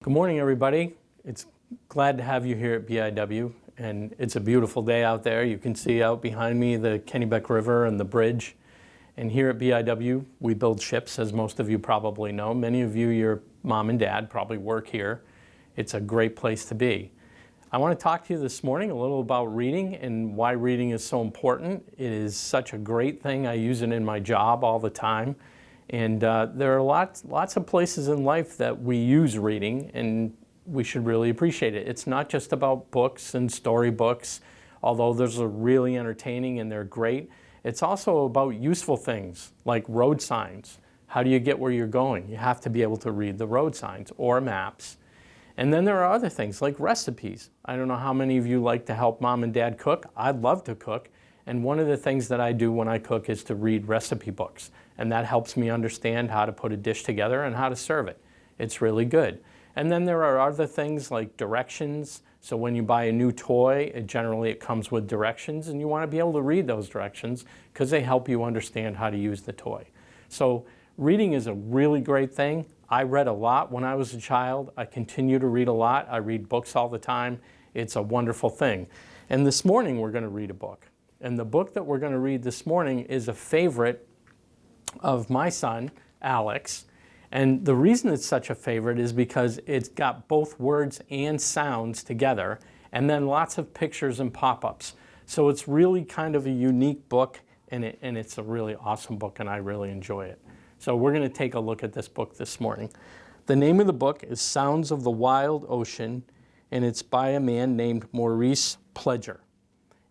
Good morning, everybody. It's glad to have you here at BIW, and it's a beautiful day out there. You can see out behind me the Kennebec River and the bridge. And here at BIW, we build ships, as most of you probably know. Many of you, your mom and dad, probably work here. It's a great place to be. I want to talk to you this morning a little about reading and why reading is so important. It is such a great thing. I use it in my job all the time. And there are lots of places in life that we use reading, and we should really appreciate it. It's not just about books and storybooks, although those are really entertaining and they're great. It's also about useful things like road signs. How do you get where you're going? You have to be able to read the road signs or maps. And then there are other things like recipes. I don't know how many of you like to help mom and dad cook. I love to cook. And one of the things that I do when I cook is to read recipe books. And that helps me understand how to put a dish together and how to serve it. It's really good. And then there are other things like directions. So when you buy a new toy, generally it comes with directions, and you want to be able to read those directions because they help you understand how to use the toy. So reading is a really great thing. I read a lot when I was a child. I continue to read a lot. I read books all the time. It's a wonderful thing. And this morning we're going to read a book. And the book that we're going to read this morning is a favorite of my son, Alex. And the reason it's such a favorite is because it's got both words and sounds together, and then lots of pictures and pop-ups. So it's really kind of a unique book, and it's a really awesome book, and I really enjoy it. So we're going to take a look at this book this morning. The name of the book is Sounds of the Wild Ocean, and it's by a man named Maurice Pledger.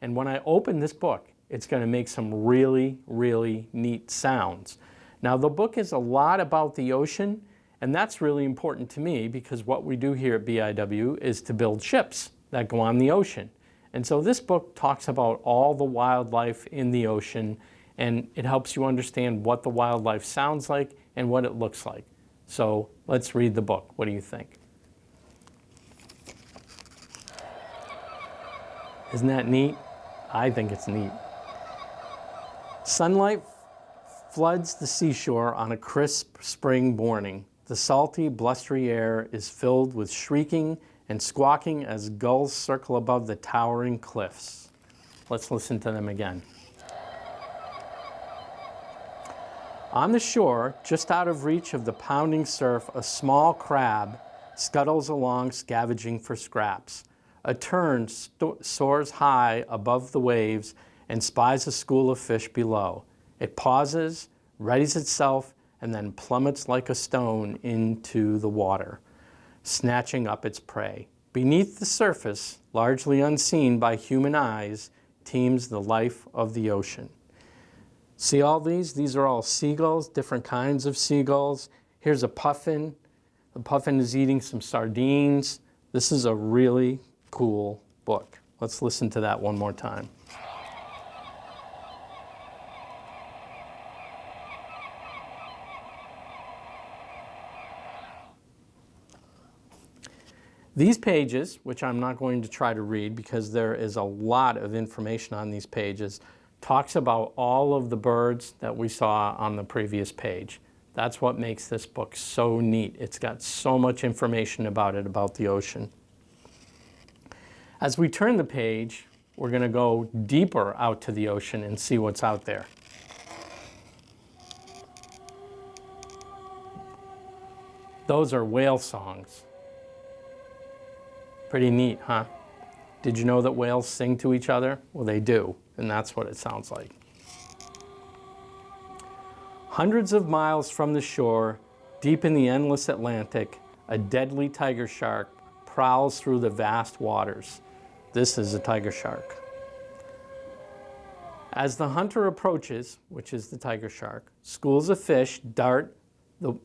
And when I open this book, it's going to make some really, really neat sounds. Now, the book is a lot about the ocean, and that's really important to me because what we do here at BIW is to build ships that go on the ocean. And so this book talks about all the wildlife in the ocean, and it helps you understand what the wildlife sounds like and what it looks like. So let's read the book. What do you think? Isn't that neat? I think it's neat. Sunlight floods the seashore on a crisp spring morning. The salty, blustery air is filled with shrieking and squawking as gulls circle above the towering cliffs. Let's listen to them again. On the shore, just out of reach of the pounding surf, a small crab scuttles along, scavenging for scraps. A tern soars high above the waves and spies a school of fish below. It pauses, readies itself, and then plummets like a stone into the water, snatching up its prey. Beneath the surface, largely unseen by human eyes, teems the life of the ocean. See all these? These are all seagulls, different kinds of seagulls. Here's a puffin. The puffin is eating some sardines. This is a really cool book. Let's listen to that one more time. These pages, which I'm not going to try to read because there is a lot of information on these pages, talks about all of the birds that we saw on the previous page. That's what makes this book so neat. It's got so much information about it, about the ocean. As we turn the page, we're going to go deeper out to the ocean and see what's out there. Those are whale songs. Pretty neat, huh? Did you know that whales sing to each other? Well, they do, and that's what it sounds like. Hundreds of miles from the shore, deep in the endless Atlantic, a deadly tiger shark prowls through the vast waters. This is a tiger shark. As the hunter approaches, which is the tiger shark, schools of fish dart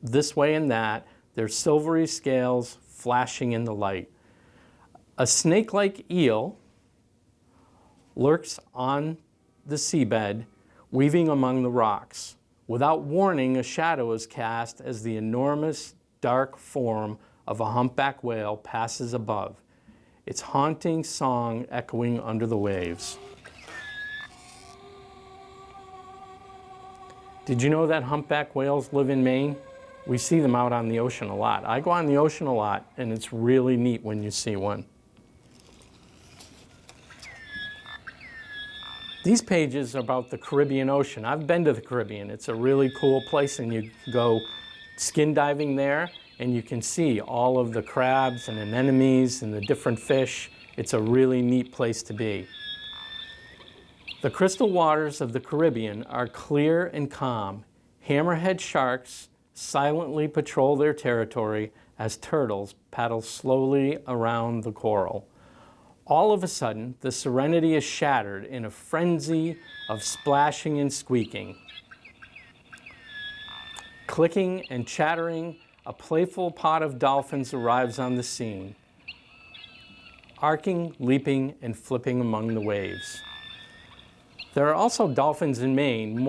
this way and that, their silvery scales flashing in the light. A snake-like eel lurks on the seabed, weaving among the rocks. Without warning, a shadow is cast as the enormous, dark form of a humpback whale passes above, its haunting song echoing under the waves. Did you know that humpback whales live in Maine? We see them out on the ocean a lot. I go on the ocean a lot, and it's really neat when you see one. These pages are about the Caribbean Ocean. I've been to the Caribbean. It's a really cool place, and you go skin diving there, and you can see all of the crabs and anemones and the different fish. It's a really neat place to be. The crystal waters of the Caribbean are clear and calm. Hammerhead sharks silently patrol their territory as turtles paddle slowly around the coral. All of a sudden, the serenity is shattered in a frenzy of splashing and squeaking. Clicking and chattering, a playful pod of dolphins arrives on the scene, arcing, leaping, and flipping among the waves. There are also dolphins in Maine.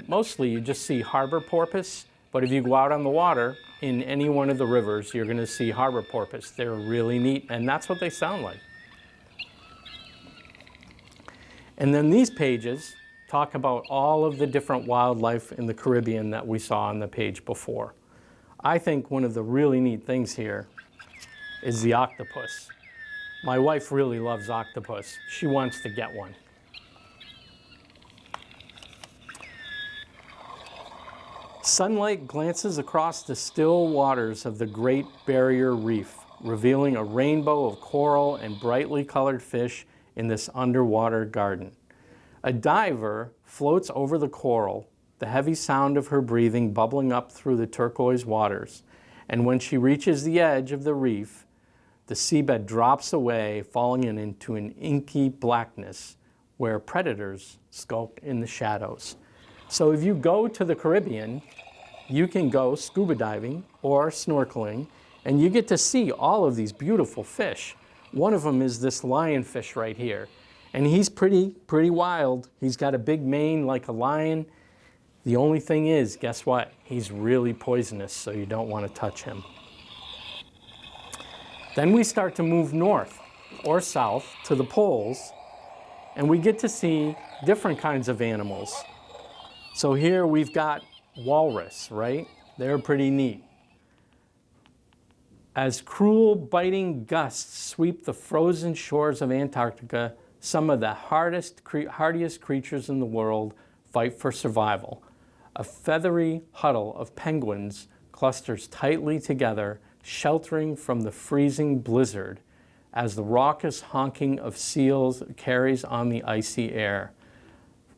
Mostly you just see harbor porpoise, but if you go out on the water in any one of the rivers, you're going to see harbor porpoise. They're really neat, and that's what they sound like. And then these pages talk about all of the different wildlife in the Caribbean that we saw on the page before. I think one of the really neat things here is the octopus. My wife really loves octopus. She wants to get one. Sunlight glances across the still waters of the Great Barrier Reef, revealing a rainbow of coral and brightly colored fish in this underwater garden. A diver floats over the coral, the heavy sound of her breathing bubbling up through the turquoise waters. And when she reaches the edge of the reef, the seabed drops away, falling into an inky blackness where predators skulk in the shadows. So if you go to the Caribbean, you can go scuba diving or snorkeling, and you get to see all of these beautiful fish. One of them is this lionfish right here, and he's pretty wild. He's got a big mane like a lion. The only thing is, guess what? He's really poisonous, so you don't want to touch him. Then we start to move north or south to the poles, and we get to see different kinds of animals. So here we've got walrus, right? They're pretty neat. As cruel, biting gusts sweep the frozen shores of Antarctica, some of the hardiest creatures in the world fight for survival. A feathery huddle of penguins clusters tightly together, sheltering from the freezing blizzard as the raucous honking of seals carries on the icy air.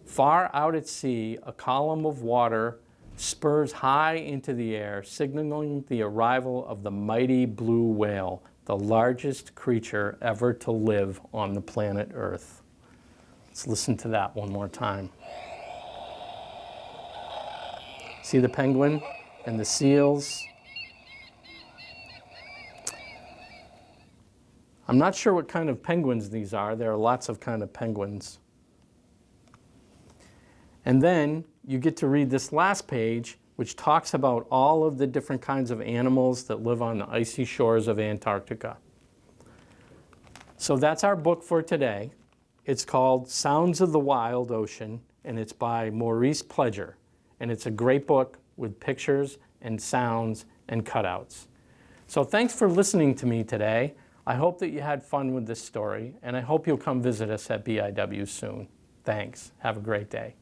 Far out at sea, a column of water spurs high into the air, signaling the arrival of the mighty blue whale, the largest creature ever to live on the planet Earth. Let's listen to that one more time. See the penguin and the seals? I'm not sure what kind of penguins these are. There are lots of kind of penguins. And then you get to read this last page, which talks about all of the different kinds of animals that live on the icy shores of Antarctica. So that's our book for today. It's called Sounds of the Wild Ocean, and it's by Maurice Pledger. And it's a great book with pictures and sounds and cutouts. So thanks for listening to me today. I hope that you had fun with this story, and I hope you'll come visit us at BIW soon. Thanks. Have a great day.